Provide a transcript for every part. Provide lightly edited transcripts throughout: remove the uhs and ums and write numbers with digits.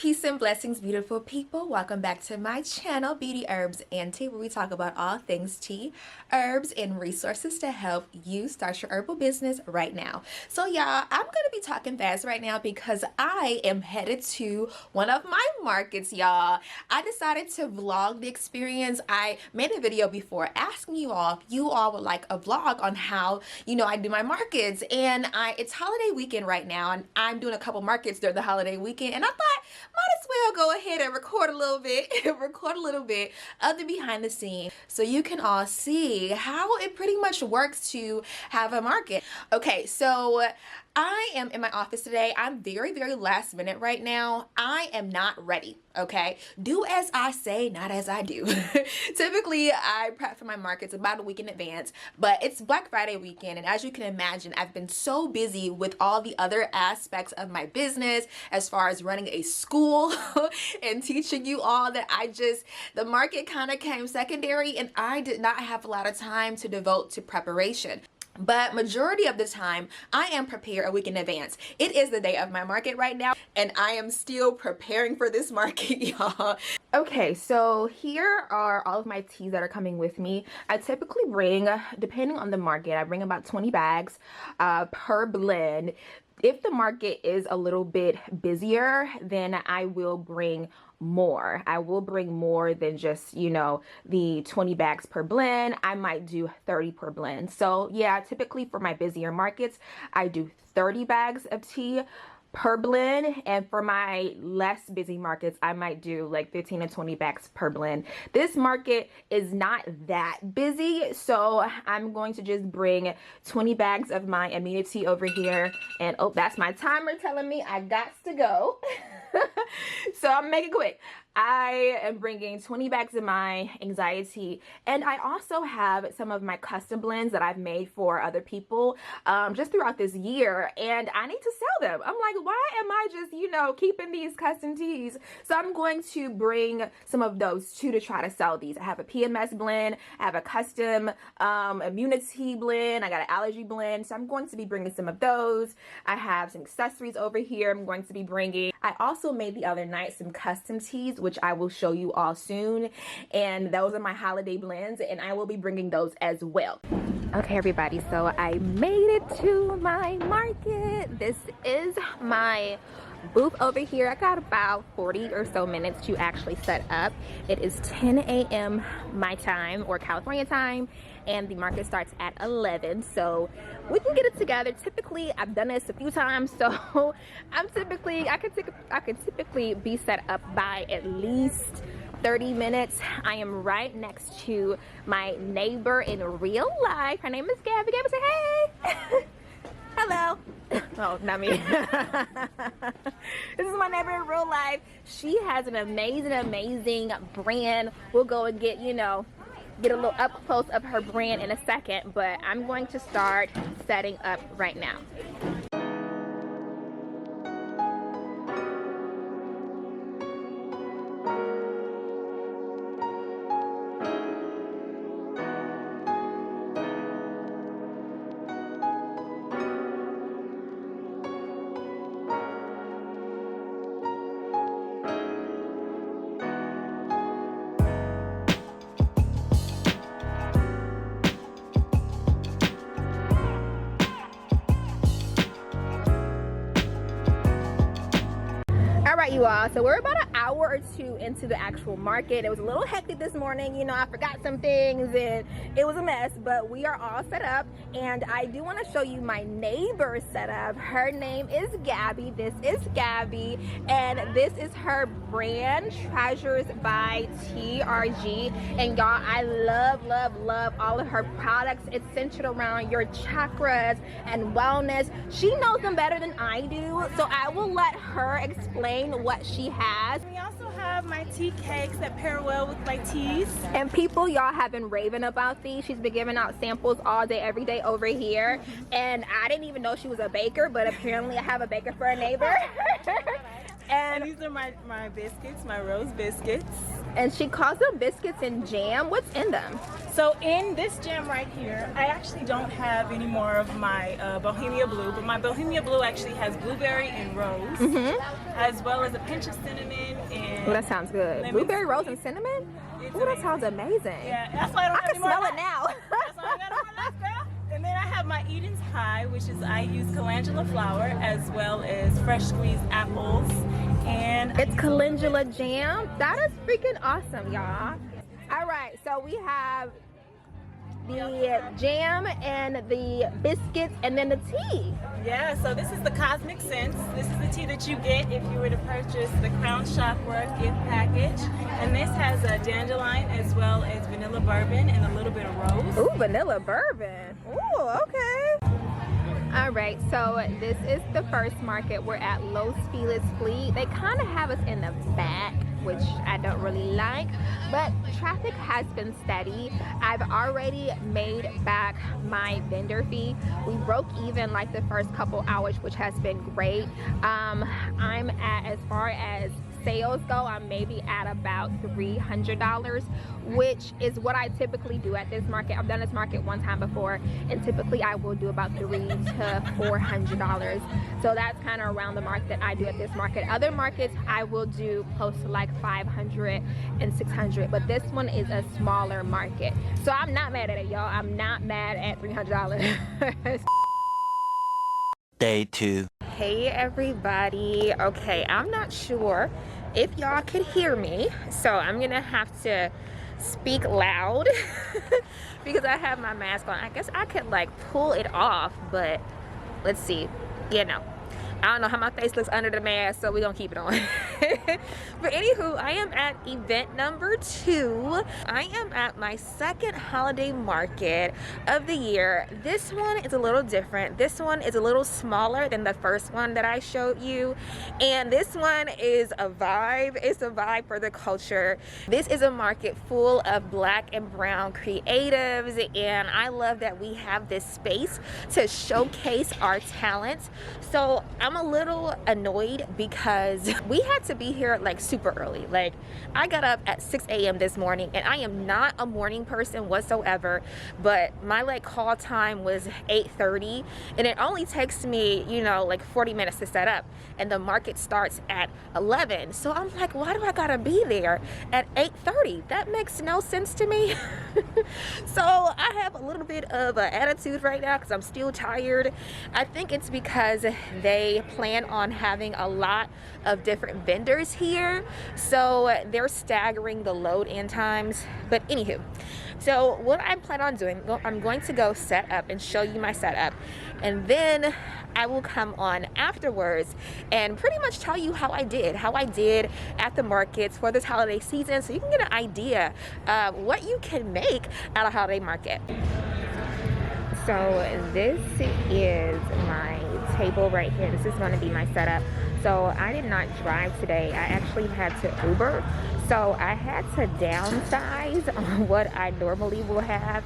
Peace and blessings, beautiful people. Welcome back to my channel, Beauty, Herbs, and Tea, where we talk about all things tea, herbs, and resources to help you start your herbal business right now. So y'all, I'm going to be talking fast right now because I am headed to one of my markets, y'all. I decided to vlog the experience. I made a video before asking you all if you all would like a vlog on how, I do my markets. And it's holiday weekend right now, and I'm doing a couple markets during the holiday weekend, and I thought, might as well go ahead and record a little bit of the behind the scenes so you can all see how it pretty much works to have a market. Okay, so I am in my office today. I'm very last minute right now. I am not ready, okay? Do as I say, not as I do. Typically, I prep for my markets about a week in advance, but it's Black Friday weekend, and as you can imagine, I've been so busy with all the other aspects of my business as far as running a school and teaching you all that the market kind of came secondary, and I did not have a lot of time to devote to preparation. But majority of the time, I am prepared a week in advance. It is the day of my market right now, and I am still preparing for this market, y'all. Okay, so here are all of my teas that are coming with me. I typically bring, depending on the market, I bring about 20 bags per blend. If the market is a little bit busier, then I will bring more. I will bring more than just, the 20 bags per blend. I might do 30 per blend. So yeah, typically for my busier markets, I do 30 bags of tea per blend, and for my less busy markets, I might do like 15 to 20 bags per blend. This market is not that busy, so I'm going to just bring 20 bags of my immunity over here. And oh, that's my timer telling me I got to go. So I'm making it quick. I am bringing 20 bags of my anxiety, and I also have some of my custom blends that I've made for other people just throughout this year, and I need to sell them. I'm like, why am I just, keeping these custom teas? So I'm going to bring some of those too to try to sell these. I have a PMS blend, I have a custom immunity blend, I got an allergy blend, so I'm going to be bringing some of those. I have some accessories over here I'm going to be bringing. I also made the other night some custom teas, which I will show you all soon, and those are my holiday blends, and I will be bringing those as well. Okay, everybody, so I made it to my market. This is my booth over here. I got about 40 or so minutes to actually set up. It is 10 a.m. my time, or California time, and the market starts at 11, so we can get it together. Typically, I've done this a few times, so I could typically be set up by at least 30 minutes. I am right next to my neighbor in real life. Her name is Gabby. Gabby, say hey. Hello. Oh, not me. This is my neighbor in real life. She has an amazing brand. We'll go and get a little up close of her brand in a second, but I'm going to start setting up right now. Alright, you all, so we're about an hour or two into the actual market. It was a little hectic this morning, I forgot some things and it was a mess, but we are all set up, and I do want to show you my neighbor's setup. Her name is Gabby. This is Gabby, and this is her brand, Treasures by TRG, and y'all, I love all of her products. It's centered around your chakras and wellness. She knows them better than I do, so I will let her explain what she has. We also have my tea cakes that pair well with my teas. And people, y'all have been raving about these. She's been giving out samples all day, every day over here. And I didn't even know she was a baker, but apparently I have a baker for a neighbor. And these are my biscuits, my rose biscuits. And she calls them biscuits and jam. What's in them? So in this jam right here, I actually don't have any more of my Bohemia Blue, but my Bohemia Blue actually has blueberry and rose, as well as a pinch of cinnamon and... Oh, that sounds good. Blueberry, rose, and cinnamon? Oh, that sounds amazing. Yeah, that's why I don't have can any more smell left. it now. That's why I got more left, girl. And then I have my Eden's Pie, which is I use calendula flour as well as fresh squeezed apples. And it's calendula jam. That is freaking awesome, y'all. All right, so we have the jam and the biscuits and then the tea. Yeah, so this is the Cosmic Sense. This is the tea that you get if you were to purchase the Crown Chakra gift package. And this has a dandelion as well as vanilla bourbon and a little bit of rose. Ooh, vanilla bourbon. Ooh, okay. All right, so this is the first market. We're at Los Feliz Fleet. They kind of have us in the back, which I don't really like, but traffic has been steady. I've already made back my vendor fee. We broke even like the first couple hours, which has been great. I'm at, as far as sales go, I'm maybe at about $300, which is what I typically do at this market. I've done this market one time before, and typically I will do about $300 to $400. So that's kind of around the mark that I do at this market. Other markets I will do close to like $500 and $600, but this one is a smaller market. So I'm not mad at it, y'all. I'm not mad at $300. Day 2. Hey everybody. Okay, I'm not sure if y'all could hear me, so I'm gonna have to speak loud because I have my mask on. I guess I could like pull it off, but let's see. You know, I don't know how my face looks under the mask, so we're gonna keep it on. But anywho, I am at event number 2. I am at my second holiday market of the year. This one is a little different. This one is a little smaller than the first one that I showed you. And this one is a vibe. It's a vibe for the culture. This is a market full of black and brown creatives, and I love that we have this space to showcase our talents. So I'm a little annoyed because we had to be here like super early. Like, I got up at 6 a.m. this morning, and I am not a morning person whatsoever, but my like call time was 8:30, and it only takes me, you know, like 40 minutes to set up, and the market starts at 11. So I'm like, why do I gotta be there at 8:30? That makes no sense to me. So I have a little bit of an attitude right now because I'm still tired. I think it's because they plan on having a lot of different vendors here, so they're staggering the load in times. But anywho, so what I plan on doing, I'm going to go set up and show you my setup, and then I will come on afterwards and pretty much tell you how I did at the markets for this holiday season, so you can get an idea of what you can make at a holiday market. So this is my table right here. This is going to be my setup. So I did not drive today. I actually had to Uber. So I had to downsize on what I normally will have,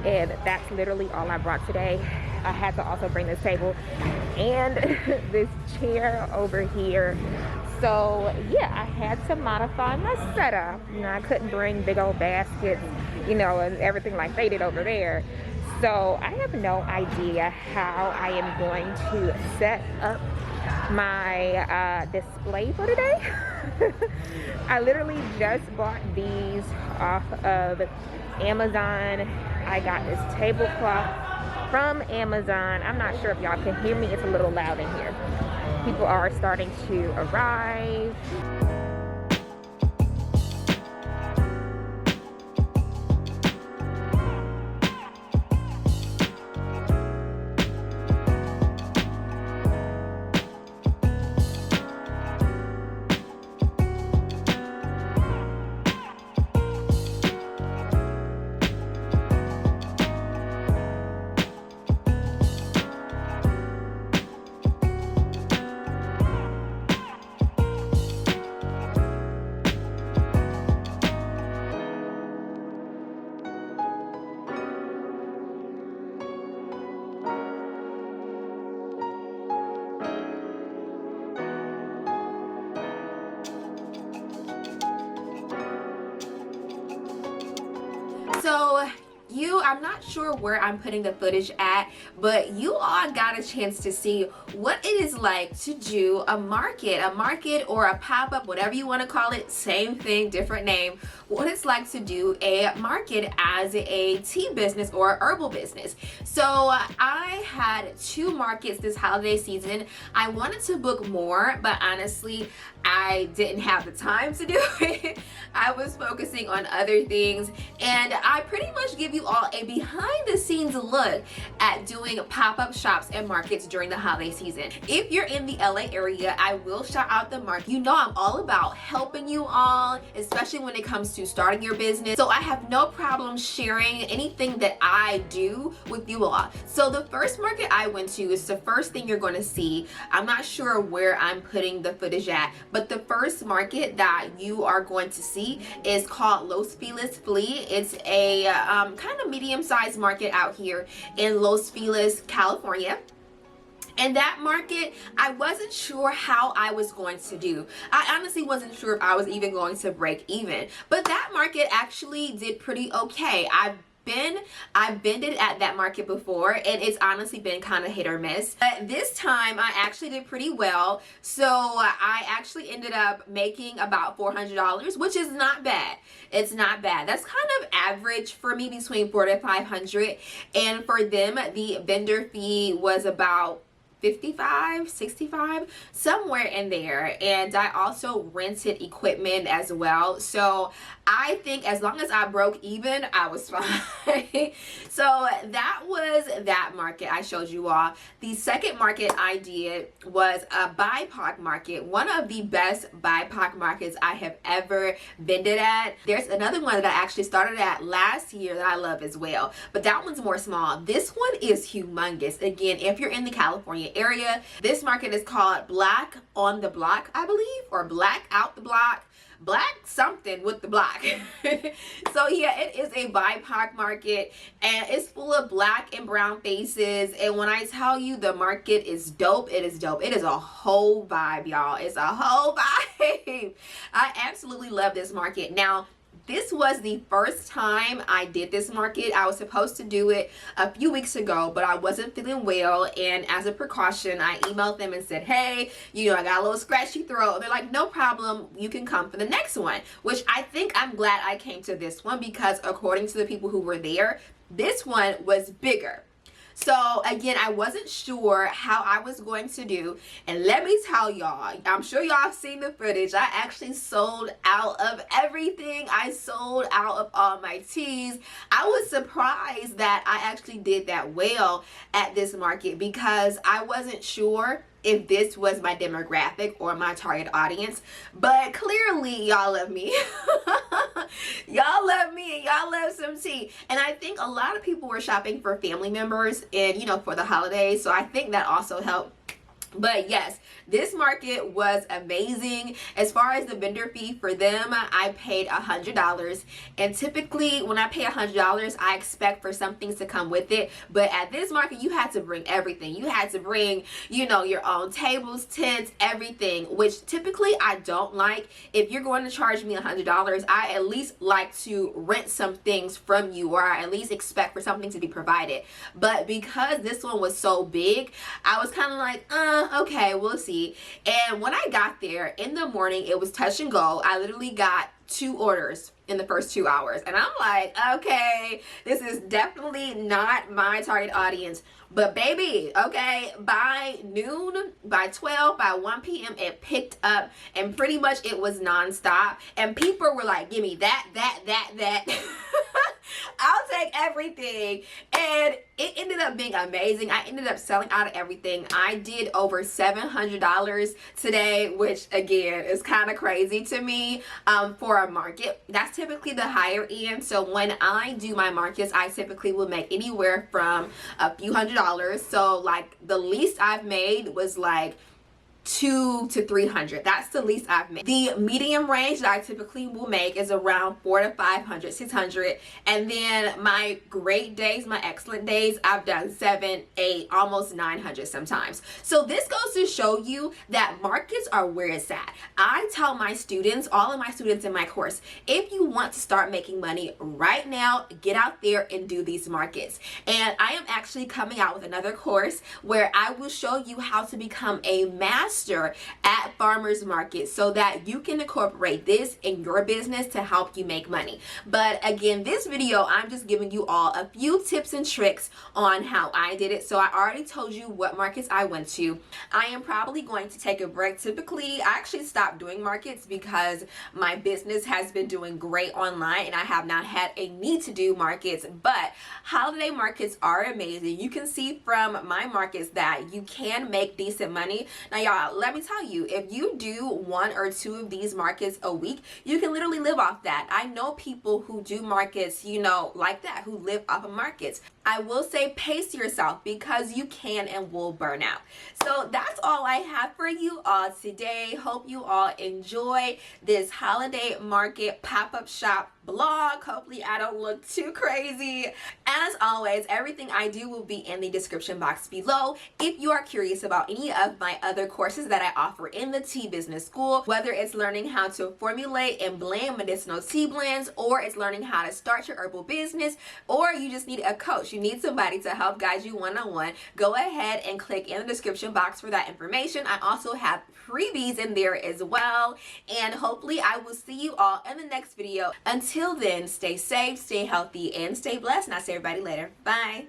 and that's literally all I brought today. I had to also bring this table and this chair over here. So yeah, I had to modify my setup. You know, I couldn't bring big old baskets, you know, and everything like they did over there. So I have no idea how I am going to set up my display for today. I literally just bought these off of Amazon. I got this tablecloth from Amazon. I'm not sure if y'all can hear me. It's a little loud in here. People are starting to arrive. I'm not sure where I'm putting the footage at, but you all got a chance to see what it is like to do a market or a pop-up, whatever you want to call it, same thing, different name, what it's like to do a market as a tea business or a herbal business. So I had 2 markets this holiday season. I wanted to book more, but honestly, I didn't have the time to do it. I was focusing on other things, and I pretty much give you all a behind the scenes look at doing pop-up shops and markets during the holiday season. If you're in the LA area, I will shout out the market. You know I'm all about helping you all, especially when it comes to starting your business. So I have no problem sharing anything that I do with you all. So the first market I went to is the first thing you're going to see. I'm not sure where I'm putting the footage at, but the first market that you are going to see is called Los Feliz Flea. It's a kind of medium-sized market out here in Los Feliz, California. And that market, I wasn't sure how I was going to do. I honestly wasn't sure if I was even going to break even. But that market actually did pretty okay. I've been at that market before, and it's honestly been kind of hit or miss. But this time I actually did pretty well. So I actually ended up making about $400, which is not bad. It's not bad. That's kind of average for me, between $400 to $500. And for them, the vendor fee was about 55, 65, somewhere in there. And I also rented equipment as well. So I think as long as I broke even, I was fine. So that was that market I showed you all. The second market I did was a BIPOC market, one of the best BIPOC markets I have ever vended at. There's another one that I actually started at last year that I love as well, but that one's more small. This one is humongous. Again, if you're in the California area, this market is called Black on the Block, I believe, or Black Out the Block. Black something with the block. So yeah, it is a BIPOC market, and it's full of black and brown faces. And when I tell you the market is dope, it is dope. It is a whole vibe, y'all. It's a whole vibe. I absolutely love this market. Now, this was the first time I did this market. I was supposed to do it a few weeks ago, but I wasn't feeling well, and as a precaution, I emailed them and said, hey, you know, I got a little scratchy throat. And they're like, no problem, you can come for the next one, which I think I'm glad I came to this one, because according to the people who were there, this one was bigger. So again, I wasn't sure how I was going to do, and let me tell y'all, I'm sure y'all have seen the footage. I actually sold out of everything. I sold out of all my teas. I was surprised that I actually did that well at this market, because I wasn't sure if this was my demographic or my target audience, but clearly y'all love me. Y'all love me, and y'all love some tea. And I think a lot of people were shopping for family members and, you know, for the holidays, so I think that also helped. But yes, this market was amazing. As far as the vendor fee for them, I paid $100, and typically when I pay $100, I expect for some things to come with it. But at this market, you had to bring everything. You had to bring, you know, your own tables, tents, everything, which typically I don't like. If you're going to charge me $100, I at least like to rent some things from you, or I at least expect for something to be provided. But because this one was so big, I was kind of like, okay, we'll see. And when I got there in the morning, it was touch and go. I literally got 2 orders in the first 2 hours, and I'm like, okay, this is definitely not my target audience. But baby, okay, by noon, by 12, by 1 p.m, it picked up, and pretty much it was nonstop, and people were like, give me that. I'll take everything. And it ended up being amazing. I ended up selling out of everything. I did over $700 today, which again is kind of crazy to me for a market. That's typically the higher end. So when I do my markets, I typically will make anywhere from a few $100s. So like the least I've made was like 200 to 300. That's the least I've made. The medium range that I typically will make is around 400 to 500, 600. And then my great days, my excellent days, I've done 7, 8, almost 900 sometimes. So this goes to show you that markets are where it's at. I tell my students, all of my students in my course, if you want to start making money right now, get out there and do these markets. And I am actually coming out with another course where I will show you how to become a master at farmers markets so that you can incorporate this in your business to help you make money. But again, this video, I'm just giving you all a few tips and tricks on how I did it. So I already told you what markets I went to. I am probably going to take a break. Typically, I actually stopped doing markets because my business has been doing great online and I have not had a need to do markets. But holiday markets are amazing. You can see from my markets that you can make decent money. Now y'all, let me tell you, if you do 1 or 2 of these markets a week, you can literally live off that. I know people who do markets, you know, like that, who live off of markets. I will say pace yourself because you can and will burn out. So that's all I have for you all today. Hope you all enjoy this holiday market pop-up shop blog. Hopefully I don't look too crazy. As always, everything I do will be in the description box below. If you are curious about any of my other courses that I offer in the tea business school, whether it's learning how to formulate and blend medicinal tea blends, or it's learning how to start your herbal business, or you just need a coach, you need somebody to help guide you one-on-one, go ahead and click in the description box for that information. I also have freebies in there as well, and hopefully I will see you all in the next video. Until then, stay safe, stay healthy, and stay blessed, and I'll see everybody later. Bye.